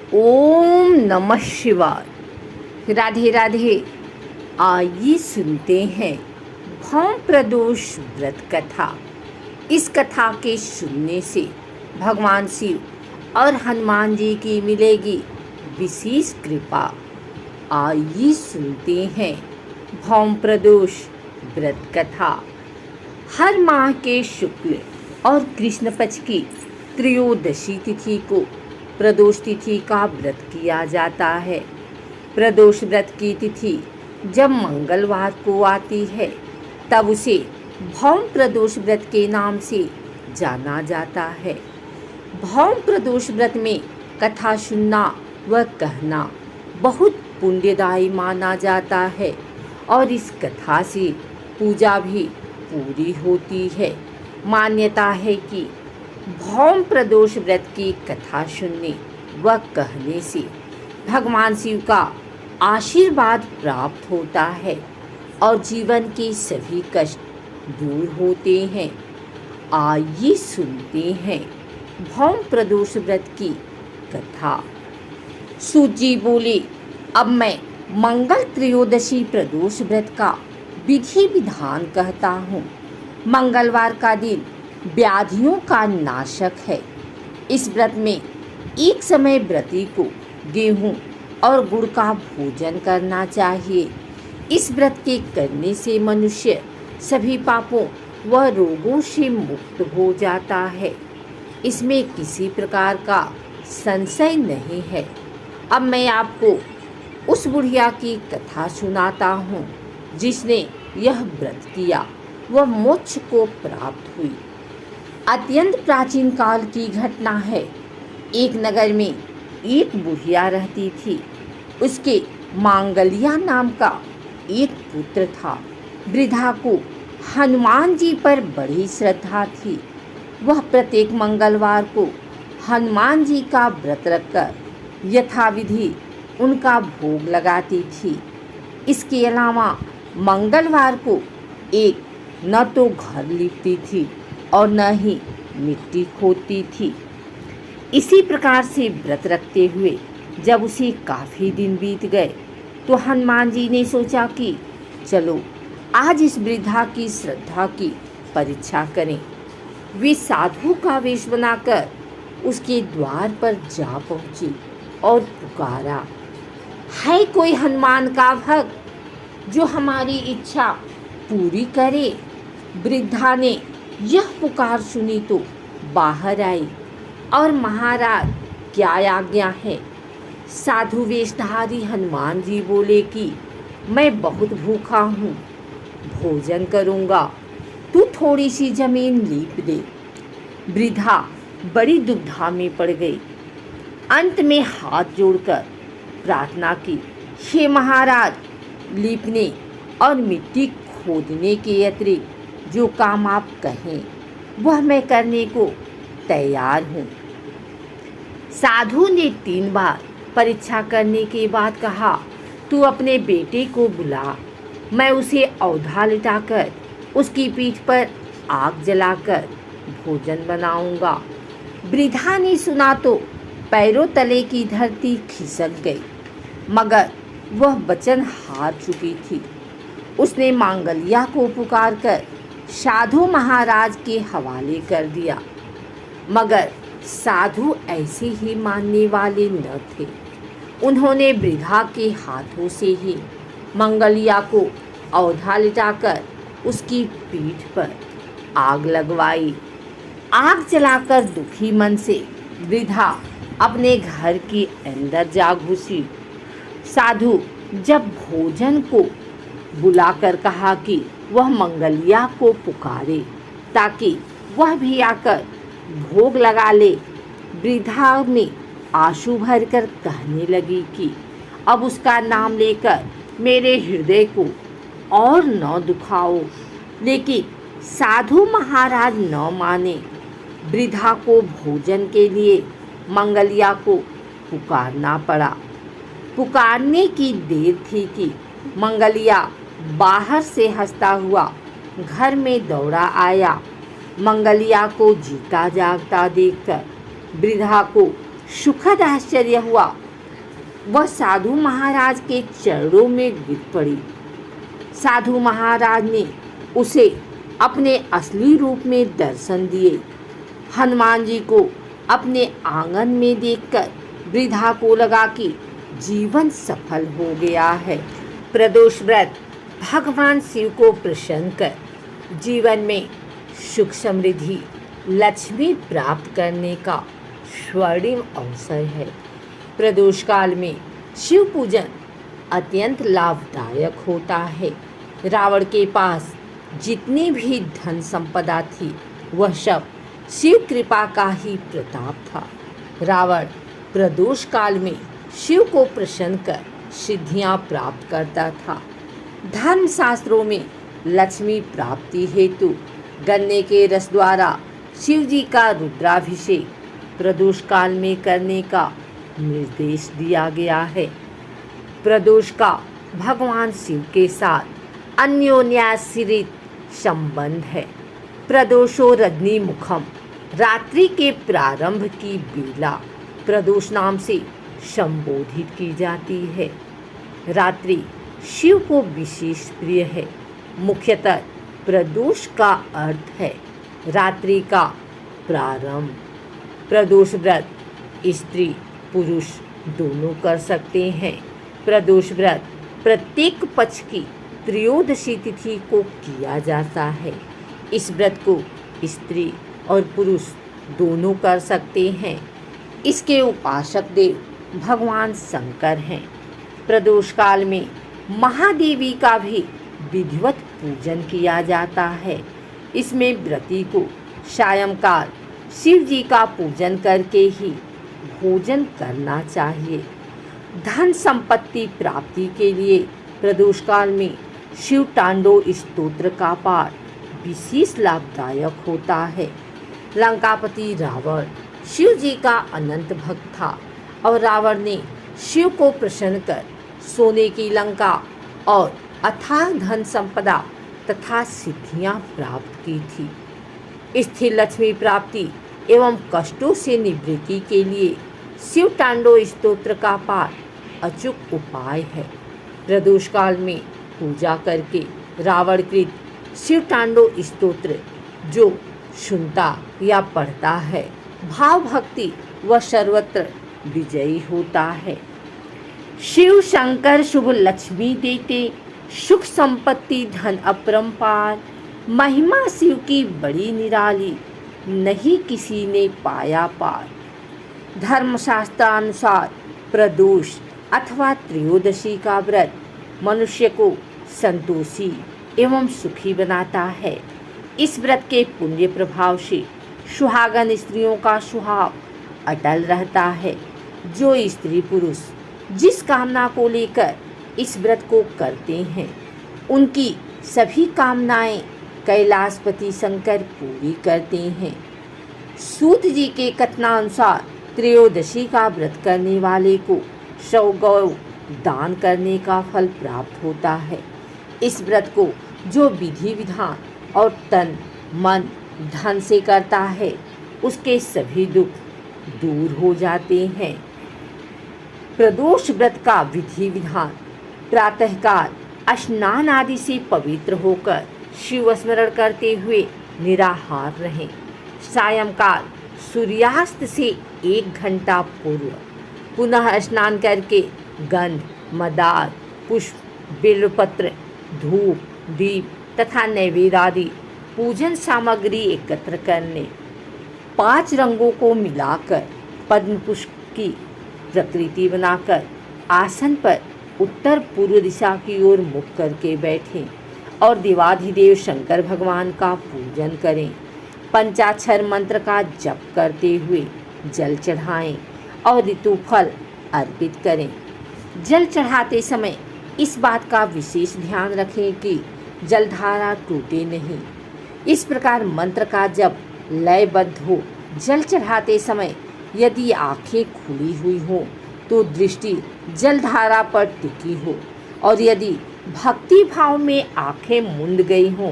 ओम नमः शिवाय। राधे राधे। आइए सुनते हैं भौम प्रदोष व्रत कथा। इस कथा के सुनने से भगवान शिव और हनुमान जी की मिलेगी विशेष कृपा। आइए सुनते हैं भौम प्रदोष व्रत कथा। हर माह के शुक्ल और कृष्ण पक्ष की त्रयोदशी तिथि को प्रदोष तिथि का व्रत किया जाता है। प्रदोष व्रत की तिथि जब मंगलवार को आती है तब उसे भौम प्रदोष व्रत के नाम से जाना जाता है। भौम प्रदोष व्रत में कथा सुनना व कहना बहुत पुण्यदायी माना जाता है और इस कथा से पूजा भी पूरी होती है। मान्यता है कि भौम प्रदोष व्रत की कथा सुनने व कहने से भगवान शिव का आशीर्वाद प्राप्त होता है और जीवन के सभी कष्ट दूर होते हैं। आइए सुनते हैं भौम प्रदोष व्रत की कथा। सूत जी बोले, अब मैं मंगल त्रयोदशी प्रदोष व्रत का विधि विधान कहता हूँ। मंगलवार का दिन व्याधियों का नाशक है। इस व्रत में एक समय व्रती को गेहूं और गुड़ का भोजन करना चाहिए। इस व्रत के करने से मनुष्य सभी पापों व रोगों से मुक्त हो जाता है। इसमें किसी प्रकार का संशय नहीं है। अब मैं आपको उस बुढ़िया की कथा सुनाता हूँ जिसने यह व्रत किया वह मोक्ष को प्राप्त हुई। अत्यंत प्राचीन काल की घटना है। एक नगर में एक बुढ़िया रहती थी। उसके मांगलिया नाम का एक पुत्र था। वृद्धा को हनुमान जी पर बड़ी श्रद्धा थी। वह प्रत्येक मंगलवार को हनुमान जी का व्रत रखकर यथाविधि उनका भोग लगाती थी। इसके अलावा मंगलवार को एक न तो घर लिपती थी और न ही मिट्टी खोदती थी। इसी प्रकार से व्रत रखते हुए जब उसे काफ़ी दिन बीत गए तो हनुमान जी ने सोचा कि चलो आज इस वृद्धा की श्रद्धा की परीक्षा करें। वे साधु का वेश बनाकर उसके द्वार पर जा पहुंची और पुकारा, है कोई हनुमान का भक्त जो हमारी इच्छा पूरी करे। वृद्धा ने यह पुकार सुनी तो बाहर आई और महाराज क्या आज्ञा है। साधु वेशधारी हनुमान जी बोले कि मैं बहुत भूखा हूँ, भोजन करूँगा, तू थोड़ी सी जमीन लीप दे। वृद्धा बड़ी दुविधा में पड़ गई। अंत में हाथ जोड़कर प्रार्थना की, हे महाराज, लीपने और मिट्टी खोदने के अतिरिक्त जो काम आप कहें वह मैं करने को तैयार हूँ। साधु ने 3 बार परीक्षा करने के बाद कहा, तू अपने बेटे को बुला, मैं उसे औधा लिटाकर उसकी पीठ पर आग जलाकर भोजन बनाऊंगा। वृद्धा ने सुना तो पैरों तले की धरती खिसक गई, मगर वह वचन हार चुकी थी। उसने मांगलिया को पुकारकर साधु महाराज के हवाले कर दिया, मगर साधु ऐसे ही मानने वाले न थे। उन्होंने वृद्धा के हाथों से ही मंगलिया को औधा लिटाकर उसकी पीठ पर आग लगवाई। आग जलाकर दुखी मन से वृद्धा अपने घर के अंदर जा घुसी। साधु जब भोजन को बुलाकर कहा कि वह मंगलिया को पुकारे ताकि वह भी आकर भोग लगा ले, वृद्धा में आंसू भरकर कहने लगी कि अब उसका नाम लेकर मेरे हृदय को और न दुखाओ। लेकिन साधु महाराज न माने। वृद्धा को भोजन के लिए मंगलिया को पुकारना पड़ा। पुकारने की देर थी कि मंगलिया बाहर से हंसता हुआ घर में दौड़ा आया। मंगलिया को जीता जागता देखकर वृद्धा को सुखद आश्चर्य हुआ। वह साधु महाराज के चरणों में गिर पड़ी। साधु महाराज ने उसे अपने असली रूप में दर्शन दिए। हनुमान जी को अपने आंगन में देखकर वृद्धा को लगा कि जीवन सफल हो गया है। प्रदोष व्रत भगवान शिव को प्रसन्न कर जीवन में सुख समृद्धि लक्ष्मी प्राप्त करने का स्वर्णिम अवसर है। प्रदोष काल में शिव पूजन अत्यंत लाभदायक होता है। रावण के पास जितनी भी धन संपदा थी वह सब शिव कृपा का ही प्रताप था। रावण प्रदोष काल में शिव को प्रसन्न कर सिद्धियां प्राप्त करता था। धर्म शास्त्रों में लक्ष्मी प्राप्ति हेतु गन्ने के रस द्वारा शिव जी का रुद्राभिषेक प्रदोष काल में करने का निर्देश दिया गया है। प्रदोष का भगवान शिव के साथ अन्योन्याश्रित संबंध है। प्रदोषो रजनी मुखम, रात्रि के प्रारंभ की बेला प्रदोष नाम से संबोधित की जाती है। रात्रि शिव को विशेष प्रिय है। मुख्यतः प्रदोष का अर्थ है रात्रि का प्रारंभ। प्रदोष व्रत स्त्री पुरुष दोनों कर सकते हैं। प्रदोष व्रत प्रत्येक पक्ष की त्रयोदशी तिथि को किया जाता है। इस व्रत को स्त्री और पुरुष दोनों कर सकते हैं। इसके उपासक देव भगवान शंकर हैं। प्रदोष काल में महादेवी का भी विधिवत पूजन किया जाता है। इसमें व्रती को सायंकाल शिव जी का पूजन करके ही भोजन करना चाहिए। धन संपत्ति प्राप्ति के लिए प्रदोष काल में शिव तांडव स्तोत्र का पाठ विशेष लाभदायक होता है। लंकापति रावण शिव जी का अनंत भक्त था और रावण ने शिव को प्रसन्न कर सोने की लंका और अथाह धन संपदा तथा सिद्धियां प्राप्त की थी। स्थिर लक्ष्मी प्राप्ति एवं कष्टों से निवृत्ति के लिए शिव तांडव स्तोत्र का पाठ अचूक उपाय है। प्रदोष काल में पूजा करके रावणकृत शिव तांडव स्तोत्र जो सुनता या पढ़ता है भाव भक्ति व सर्वत्र विजयी होता है। शिव शंकर शुभ लक्ष्मी देते, सुख संपत्ति धन अपरंपार। महिमा शिव की बड़ी निराली, नहीं किसी ने पाया पार। धर्मशास्त्रानुसार प्रदोष अथवा त्रयोदशी का व्रत मनुष्य को संतोषी एवं सुखी बनाता है। इस व्रत के पुण्य प्रभाव से सुहागन स्त्रियों का सुहाग अटल रहता है। जो स्त्री पुरुष जिस कामना को लेकर इस व्रत को करते हैं उनकी सभी कामनाएं कैलाशपति शंकर पूरी करते हैं। सूत जी के कथनानुसार त्रयोदशी का व्रत करने वाले को 100 गौ दान करने का फल प्राप्त होता है। इस व्रत को जो विधि विधान और तन मन धन से करता है उसके सभी दुख दूर हो जाते हैं। प्रदोष व्रत का विधि विधान: प्रातःकाल स्नान आदि से पवित्र होकर शिव स्मरण करते हुए निराहार रहें। सायंकाल सूर्यास्त से 1 घंटा पूर्व पुनः स्नान करके गंध, मदार, पुष्प, बेलपत्र, धूप, दीप तथा नैवेद्य आदि पूजन सामग्री एकत्र करने 5 रंगों को मिलाकर पद्म पुष्प की प्रकृति बनाकर आसन पर उत्तर पूर्व दिशा की ओर मुख करके बैठें और देवाधिदेव शंकर भगवान का पूजन करें। पंचाक्षर मंत्र का जप करते हुए जल चढ़ाएं और ऋतुफल अर्पित करें। जल चढ़ाते समय इस बात का विशेष ध्यान रखें कि जलधारा टूटे नहीं। इस प्रकार मंत्र का जप लयबद्ध हो। जल चढ़ाते समय यदि आंखें खुली हुई हो तो दृष्टि जलधारा पर टिकी हो और यदि भक्ति भाव में आंखें मुंद गई हों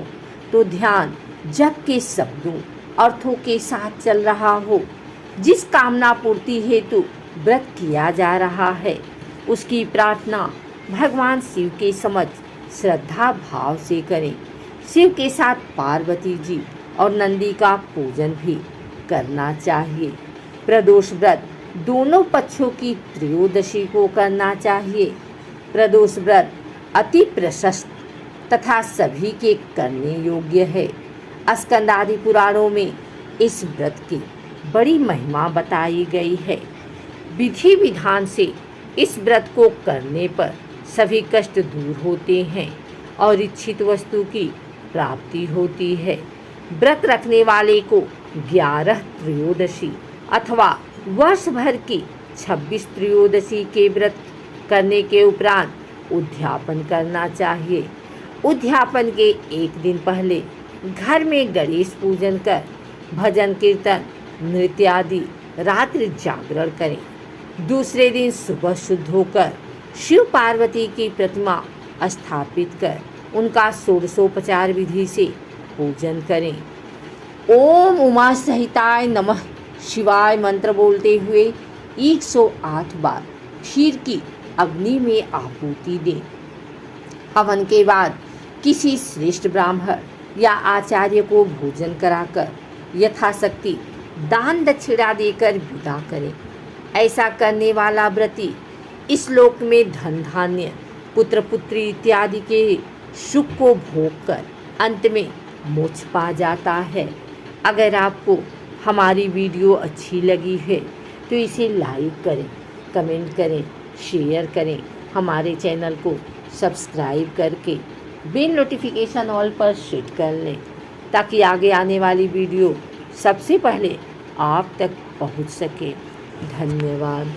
तो ध्यान जप के शब्दों अर्थों के साथ चल रहा हो। जिस कामना पूर्ति हेतु व्रत किया जा रहा है उसकी प्रार्थना भगवान शिव के समक्ष श्रद्धा भाव से करें। शिव के साथ पार्वती जी और नंदी का पूजन भी करना चाहिए। प्रदोष व्रत दोनों पक्षों की त्रयोदशी को करना चाहिए। प्रदोष व्रत अति प्रशस्त तथा सभी के करने योग्य है। स्कंद आदि पुराणों में इस व्रत की बड़ी महिमा बताई गई है। विधि विधान से इस व्रत को करने पर सभी कष्ट दूर होते हैं और इच्छित वस्तु की प्राप्ति होती है। व्रत रखने वाले को 11 त्रयोदशी अथवा वर्ष भर की 26 त्रयोदशी के व्रत करने के उपरांत उद्यापन करना चाहिए। उद्यापन के एक दिन पहले घर में गणेश पूजन कर भजन कीर्तन नृत्य आदि रात्रि जागरण करें। दूसरे दिन सुबह शुद्ध होकर शिव पार्वती की प्रतिमा स्थापित कर उनका षोडशोपचार विधि से पूजन करें। ओम उमा सहिताय नमः शिवाय मंत्र बोलते हुए 108 बार खीर की अग्नि में आहुति दें। हवन के बाद किसी श्रेष्ठ ब्राह्मण या आचार्य को भोजन कराकर यथाशक्ति दान दक्षिणा देकर विदा करें। ऐसा करने वाला व्रती इस लोक में धन धान्य पुत्र पुत्री इत्यादि के सुख को भोग कर अंत में मोक्ष पा जाता है। अगर आपको हमारी वीडियो अच्छी लगी है तो इसे लाइक करें, कमेंट करें, शेयर करें। हमारे चैनल को सब्सक्राइब करके बेल नोटिफिकेशन ऑल पर सेट कर लें ताकि आगे आने वाली वीडियो सबसे पहले आप तक पहुंच सके। धन्यवाद।